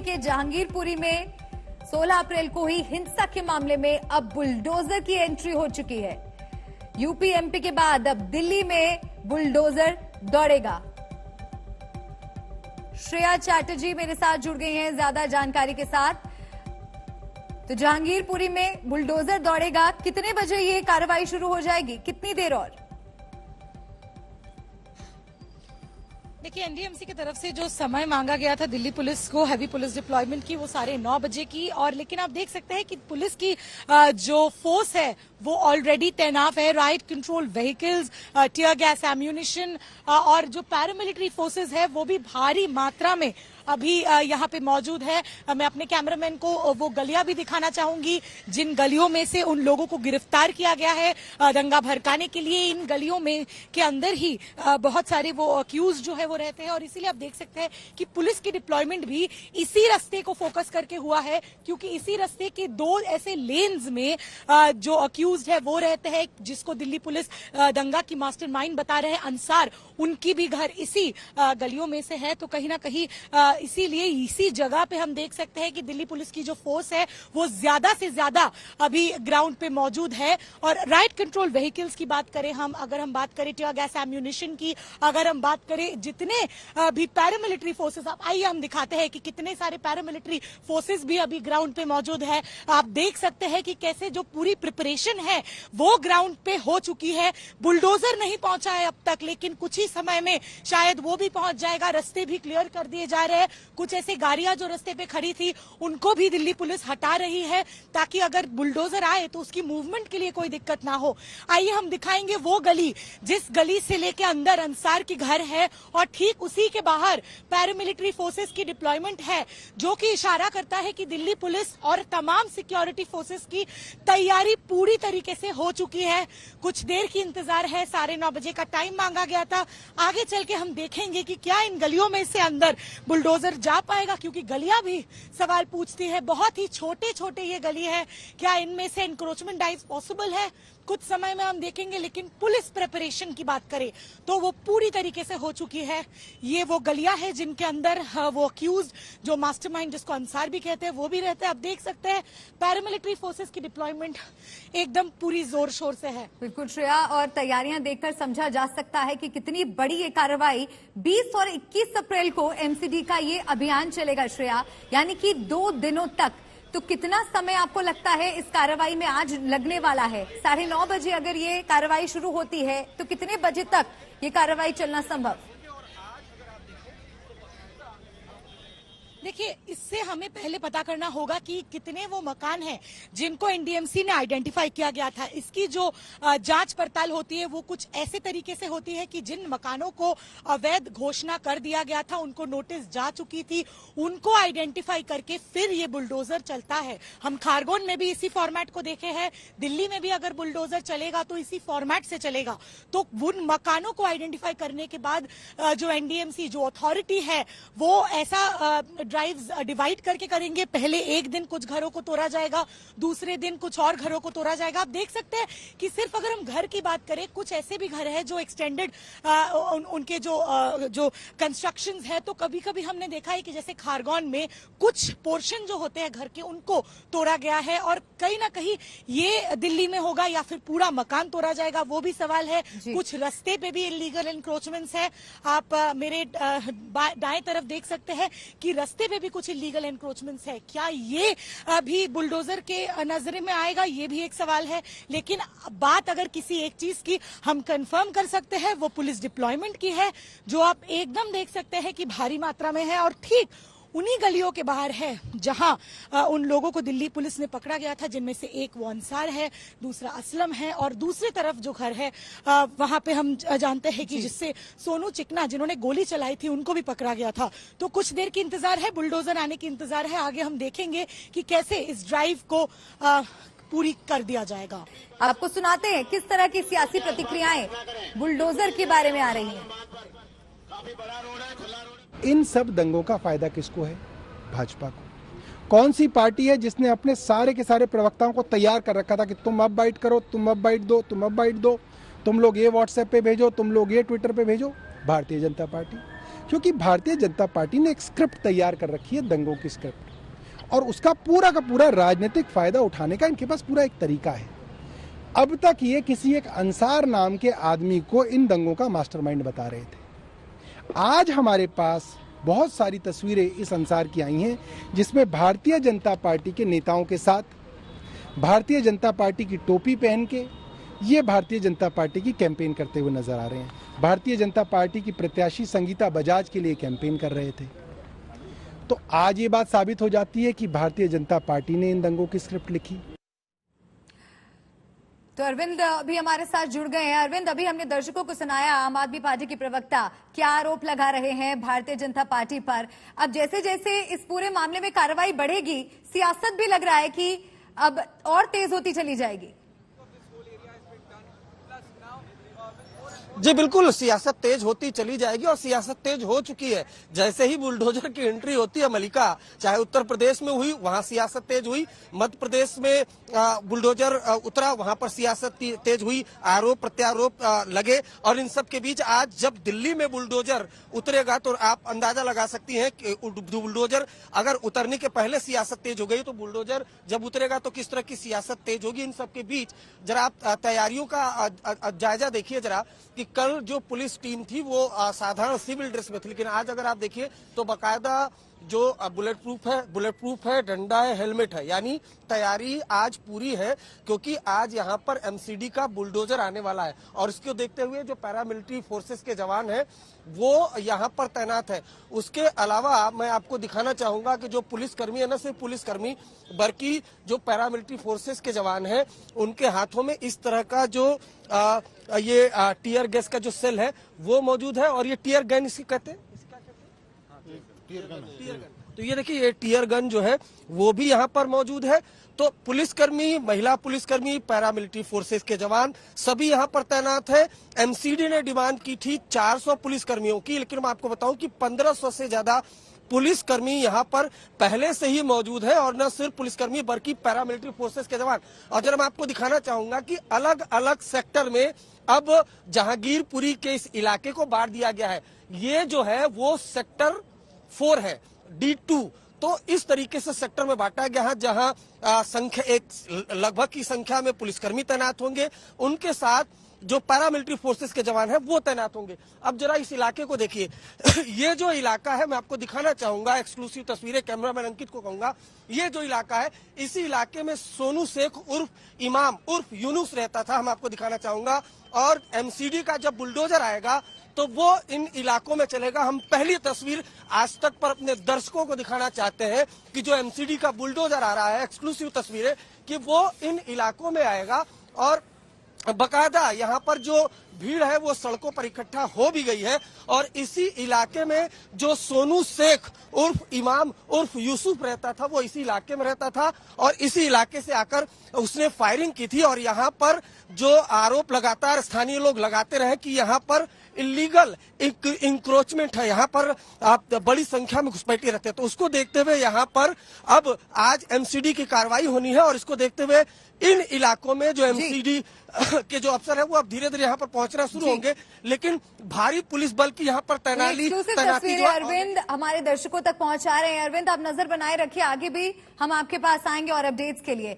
के जहांगीरपुरी में 16 अप्रैल को ही हिंसा के मामले में अब बुलडोजर की एंट्री हो चुकी है। यूपी एमपी के बाद अब दिल्ली में बुलडोजर दौड़ेगा। श्रेया चैटर्जी मेरे साथ जुड़ गई हैं ज्यादा जानकारी के साथ। तो जहांगीरपुरी में बुलडोजर दौड़ेगा, कितने बजे ये कार्रवाई शुरू हो जाएगी, कितनी देर और? देखिए, एनडीएमसी की तरफ से जो समय मांगा गया था दिल्ली पुलिस को हैवी पुलिस डिप्लॉयमेंट की, वो 9:30 बजे की। और लेकिन आप देख सकते हैं कि पुलिस की जो फोर्स है वो ऑलरेडी तैनात है। Right control vehicles, tear gas ammunition और जो पैरामिलिट्री फोर्सेस है वो भी भारी मात्रा में अभी यहाँ पे मौजूद है। मैं अपने कैमरामैन को वो गलियां भी दिखाना चाहूंगी जिन गलियों में से उन लोगों को गिरफ्तार किया गया है दंगा भड़काने के लिए। इन गलियों में के अंदर ही बहुत सारे वो अक्यूज जो है वो रहते हैं और इसीलिए आप देख सकते हैं कि पुलिस की डिप्लॉयमेंट भी इसी रास्ते को फोकस करके हुआ है, क्योंकि इसी रास्ते के दो ऐसे लेन्स में जो अक्यूज है वो रहते हैं, जिसको दिल्ली पुलिस दंगा की मास्टरमाइंड बता रहे हैं अंसार, उनकी भी घर इसी गलियों में से है। तो कहीं ना कहीं इसीलिए इसी जगह पे हम देख सकते हैं कि दिल्ली पुलिस की जो फोर्स है वो ज्यादा से ज्यादा अभी ग्राउंड पे मौजूद है। और राइट कंट्रोल व्हीकल्स की बात करें हम, अगर हम बात करें टीयर गैस एम्यूनिशन की, अगर हम बात करें जितने भी पैरामिलिट्री फोर्सेस, आप आइए हम दिखाते हैं कि कितने सारे पैरामिलिट्री फोर्सेस भी अभी ग्राउंड पे मौजूद है। आप देख सकते हैं कि कैसे जो पूरी प्रिपरेशन है वो ग्राउंड पे हो चुकी है। बुलडोजर नहीं पहुंचा है अब तक, लेकिन कुछ ही समय में शायद वो भी पहुंच जाएगा। रास्ते भी क्लियर कर दिए जा रहे हैं। कुछ ऐसी गाड़ियां जो रास्ते पे खड़ी थी उनको भी दिल्ली पुलिस हटा रही है ताकि अगर बुलडोजर आए तो उसकी मूवमेंट के लिए कोई दिक्कत ना हो। आइए हम दिखाएंगे वो गली जिस गली से लेके अंदर अंसार की घर है और ठीक उसी के बाहर पैरामिलिट्री फोर्सेस की डिप्लॉयमेंट है, जो कि इशारा करता है कि दिल्ली पुलिस और तमाम सिक्योरिटी फोर्सेस की तैयारी पूरी तरीके से हो चुकी है। कुछ देर की इंतजार है, 9:30 बजे का टाइम मांगा गया था। आगे चल के हम देखेंगे कि क्या इन गलियों में से अंदर बुलडोजर जा पाएगा, क्योंकि गलियां भी सवाल पूछती है। बहुत ही छोटे छोटे ये गली है, क्या इनमें से इंक्रोचमेंट ड्राइव पॉसिबल है? कुछ समय में हम देखेंगे। लेकिन पुलिस प्रिपरेशन की बात करें तो वो पूरी तरीके से हो चुकी है। ये वो गलियां हैं जिनके अंदर वो अक्यूज जो मास्टरमाइंड जिसको अंसार भी कहते हैं वो भी रहते हैं। आप देख सकते हैं पैरामिलिट्री फोर्सेस की डिप्लॉयमेंट एकदम पूरी जोर शोर से है। बिल्कुल श्रेया, और तैयारियां देखकर समझा जा सकता है कि कितनी बड़ी ये कार्रवाई 20 और 21 अप्रैल को एमसीडी का ये अभियान चलेगा श्रेया, यानी कि 2 दिनों तक। तो कितना समय आपको लगता है इस कार्रवाई में आज लगने वाला है? 9:30 बजे अगर ये कार्रवाई शुरू होती है तो कितने बजे तक ये कार्रवाई चलना संभव? देखिए, इससे हमें पहले पता करना होगा कि कितने वो मकान हैं जिनको एनडीएमसी ने आइडेंटिफाई किया गया था। इसकी जो जांच पड़ताल होती है वो कुछ ऐसे तरीके से होती है कि जिन मकानों को अवैध घोषणा कर दिया गया था, उनको नोटिस जा चुकी थी, उनको आइडेंटिफाई करके फिर ये बुलडोजर चलता है। हम खारगोन में भी इसी फॉर्मेट को देखे हैं, दिल्ली में भी अगर बुलडोजर चलेगा तो इसी फॉर्मेट से चलेगा। तो उन मकानों को आइडेंटिफाई करने के बाद जो एनडीएमसी जो अथॉरिटी है वो ऐसा ड्राइव्स डिवाइड करके करेंगे। पहले एक दिन कुछ घरों को तोड़ा जाएगा, दूसरे दिन कुछ और घरों को तोड़ा जाएगा। आप देख सकते हैं कि सिर्फ अगर हम घर की बात करें, कुछ ऐसे भी घर हैं जो एक्सटेंडेड उनके जो कंस्ट्रक्शंस है, तो कभी कभी हमने देखा है कि जैसे खारगोन में कुछ पोर्शन जो होते हैं घर के उनको तोड़ा गया है। और कहीं ना कहीं ये दिल्ली में होगा या फिर पूरा मकान तोड़ा जाएगा, वो भी सवाल है। कुछ रास्ते पे भी इलीगल इंक्रोचमेंट्स है। आप मेरे दाएं तरफ देख सकते हैं कि रास्ते पे भी कुछ इलीगल एनक्रोचमेंट्स है। क्या ये अभी बुलडोजर के नजर में आएगा, ये भी एक सवाल है। लेकिन बात अगर किसी एक चीज की हम कंफर्म कर सकते हैं वो पुलिस डिप्लॉयमेंट की है, जो आप एकदम देख सकते हैं कि भारी मात्रा में है। और ठीक उन्हीं गलियों के बाहर है जहां उन लोगों को दिल्ली पुलिस ने पकड़ा गया था, जिनमें से एक वो अंसार है, दूसरा असलम है और दूसरी तरफ जो घर है वहां पे हम जानते हैं कि जिससे सोनू चिकना जिन्होंने गोली चलाई थी उनको भी पकड़ा गया था। तो कुछ देर की इंतजार है, बुलडोजर आने की इंतजार है। आगे हम देखेंगे कि कैसे इस ड्राइव को पूरी कर दिया जाएगा। आपको सुनाते हैं किस तरह की सियासी प्रतिक्रियाएं बुलडोजर के बारे में आ रही हैं। इन सब दंगों का फायदा किसको है? भाजपा को। कौन सी पार्टी है जिसने अपने सारे के सारे प्रवक्ताओं को तैयार कर रखा था कि तुम अब बाइट करो, तुम अब बाइट दो, तुम अब बाइट दो, तुम लोग ये व्हाट्सएप पे भेजो, तुम लोग ये ट्विटर पे भेजो? भारतीय जनता पार्टी। क्योंकि भारतीय जनता पार्टी ने एक स्क्रिप्ट तैयार कर रखी है, दंगों की स्क्रिप्ट, और उसका पूरा का पूरा राजनीतिक फायदा उठाने का इनके पास पूरा एक तरीका है। अब तक ये किसी एक अंसार नाम के आदमी को इन दंगों का मास्टरमाइंड बता रहे थे। आज हमारे पास बहुत सारी तस्वीरें इस अंसार की आई हैं, जिसमें भारतीय जनता पार्टी के नेताओं के साथ भारतीय जनता पार्टी की टोपी पहन के ये भारतीय जनता पार्टी की कैंपेन करते हुए नजर आ रहे हैं। भारतीय जनता पार्टी की प्रत्याशी संगीता बजाज के लिए कैंपेन कर रहे थे। तो आज ये बात साबित हो जाती है कि भारतीय जनता पार्टी ने इन दंगों की स्क्रिप्ट लिखी। तो अरविंद अभी हमारे साथ जुड़ गए हैं। अरविंद, अभी हमने दर्शकों को सुनाया आम आदमी पार्टी की प्रवक्ता क्या आरोप लगा रहे हैं भारतीय जनता पार्टी पर। अब जैसे जैसे इस पूरे मामले में कार्रवाई बढ़ेगी, सियासत भी लग रहा है कि अब और तेज होती चली जाएगी। जी बिल्कुल, सियासत तेज होती चली जाएगी और सियासत तेज हो चुकी है। जैसे ही बुलडोजर की एंट्री होती है मलिका, चाहे उत्तर प्रदेश में हुई वहां सियासत तेज हुई, मध्य प्रदेश में बुलडोजर उतरा वहां पर सियासत तेज हुई, आरोप प्रत्यारोप लगे, और इन सब के बीच आज जब दिल्ली में बुलडोजर उतरेगा तो आप अंदाजा लगा सकती हैं कि बुलडोजर अगर उतरने के पहले सियासत तेज हो गई तो बुलडोजर जब उतरेगा तो किस तरह की सियासत तेज होगी। इन सब के बीच जरा आप तैयारियों का जायजा देखिए जरा कि कल जो पुलिस टीम थी वो साधारण सिविल ड्रेस में थी, लेकिन आज अगर आप देखिए तो बाकायदा जो बुलेट प्रूफ है, डंडा है, हेलमेट है, यानी तैयारी आज पूरी है, क्योंकि आज यहाँ पर एमसीडी का बुलडोजर आने वाला है और इसको देखते हुए जो पैरामिलिट्री फोर्सेस के जवान हैं वो यहाँ पर तैनात है। उसके अलावा मैं आपको दिखाना चाहूंगा कि जो पुलिसकर्मी है, न सिर्फ पुलिसकर्मी बल्कि जो पैरामिलिट्री फोर्सेस के जवान हैं उनके हाथों में इस तरह का जो ये टीयर गैस का जो सेल है वो मौजूद है, और ये टीयर गन इसकी कहते हैं, टीयर गन। तो ये देखिए ये टीयर गन जो है वो भी यहाँ पर मौजूद है। तो पुलिसकर्मी, महिला पुलिसकर्मी, पैरामिलिट्री फोर्सेस के जवान सभी यहाँ पर तैनात है। एमसीडी ने डिमांड की थी 400 पुलिसकर्मियों की, लेकिन मैं आपको बताऊं कि 1500 से ज्यादा पुलिसकर्मी यहाँ पर पहले से ही मौजूद है, और न सिर्फ पुलिसकर्मी बल्कि पैरामिलिट्री फोर्सेस के जवान। और जरा मैं आपको दिखाना चाहूंगा कि अलग अलग सेक्टर में अब जहांगीरपुरी के इस इलाके को बांट दिया गया है। ये जो है वो सेक्टर 4 है, D2। तो इस तरीके से सेक्टर में बांटा गया है जहां संख्या एक लगभग की संख्या में पुलिसकर्मी तैनात होंगे, उनके साथ जो पैरामिलिट्री फोर्सेस के जवान हैं वो तैनात होंगे। अब जरा इस इलाके को देखिए ये जो इलाका है मैं आपको दिखाना चाहूंगा, एक्सक्लूसिव तस्वीरें कैमरामैन अंकित को कहूंगा। ये जो इलाका है, इसी इलाके में सोनू शेख उर्फ इमाम उर्फ यूनुस रहता था, हम आपको दिखाना चाहूंगा। और एमसीडी का जब बुलडोजर आएगा तो वो इन इलाकों में चलेगा। हम पहली तस्वीर आज तक पर अपने दर्शकों को दिखाना चाहते हैं कि जो एमसीडी का बुलडोजर आ रहा है, एक्सक्लूसिव तस्वीरें, कि वो इन इलाकों में आएगा और बकायदा यहाँ पर जो भीड़ है वो सड़कों पर इकट्ठा हो भी गई है। और इसी इलाके में जो सोनू शेख उर्फ इमाम उर्फ यूसुफ रहता था वो इसी इलाके में रहता था, और इसी इलाके से आकर उसने फायरिंग की थी। और यहाँ पर जो आरोप लगातार स्थानीय लोग लगाते रहे कि यहाँ पर इलीगल इंक्रोचमेंट है, यहाँ पर आप बड़ी संख्या में घुसपैठी रहते हैं, तो उसको देखते हुए यहाँ पर अब आज एमसीडी की कार्रवाई होनी है। और इसको देखते हुए इन इलाकों में जो एमसीडी के जो अफसर है वो अब धीरे धीरे यहाँ पर पहुंचना शुरू होंगे, लेकिन भारी पुलिस बल की यहाँ पर तैनाती अरविंद हमारे दर्शकों तक पहुंचा रहे हैं। अरविंद, आप नजर बनाए रखिए, आगे भी हम आपके पास आएंगे और अपडेट्स के लिए।